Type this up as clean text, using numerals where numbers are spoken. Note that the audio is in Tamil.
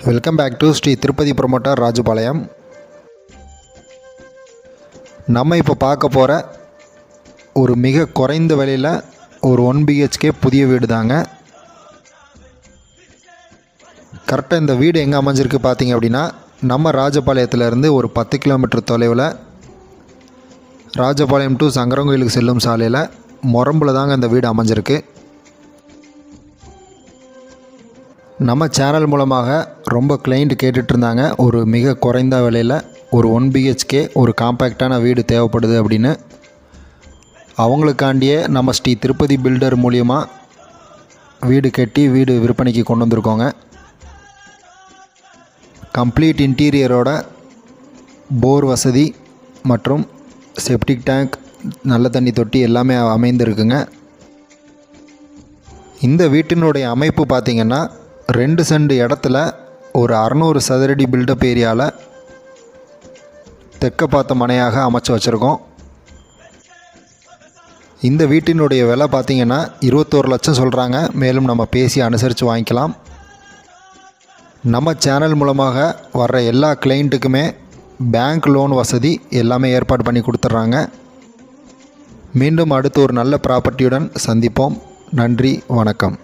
Welcome back to Sri Tirupati promoter Rajapalayam. நம்ம இப்போ பார்க்க போகிற ஒரு மிக குறைந்த விலையில் ஒரு 1 BHK புதிய வீடு தாங்க. கரெக்டாக இந்த வீடு எங்கே அமைஞ்சிருக்கு பார்த்தீங்க அப்படின்னா, நம்ம ராஜபாளையத்திலேருந்து ஒரு 10 கிலோமீட்டர் தொலைவில் ராஜபாளையம் டு சங்கரங்கோயிலுக்கு செல்லும் சாலையில் மொரம்பில் தாங்க இந்த வீடு அமைஞ்சிருக்கு. நம்ம சேனல் மூலமாக ரொம்ப கிளைண்ட் கேட்டுட்ருந்தாங்க, ஒரு மிக குறைந்த விலையில் ஒரு 1 BHK ஒரு காம்பேக்டான வீடு தேவைப்படுது அப்படின்னு. அவங்களுக்காண்டியே நம்ம ஸ்ரீ திருப்பதி பில்டர் மூலியமாக வீடு கட்டி வீடு விற்பனைக்கு கொண்டு வந்திருக்கோங்க. கம்ப்ளீட் இன்டீரியரோட போர் வசதி மற்றும் செப்டிக் டேங்க், நல்ல தண்ணி தொட்டி எல்லாமே அமைந்திருக்குங்க. இந்த வீட்டினுடைய அமைப்பு பார்த்திங்கன்னா 2 சென்ட் இடத்துல ஒரு 600 சதுரடி பில்டப் ஏரியாவில் தெற்க பார்த்த மனையாக அமைச்சு வச்சுருக்கோம். இந்த வீட்டினுடைய விலை பார்த்திங்கன்னா 21 லட்சம் சொல்கிறாங்க. மேலும் நம்ம பேசி அனுசரித்து வாங்கிக்கலாம். நம்ம சேனல் மூலமாக வர்ற எல்லா கிளைண்ட்டுக்குமே பேங்க் லோன் வசதி எல்லாமே ஏற்பாடு பண்ணி கொடுத்துட்றாங்க. மீண்டும் அடுத்து ஒரு நல்ல ப்ராப்பர்ட்டியுடன் சந்திப்போம். நன்றி, வணக்கம்.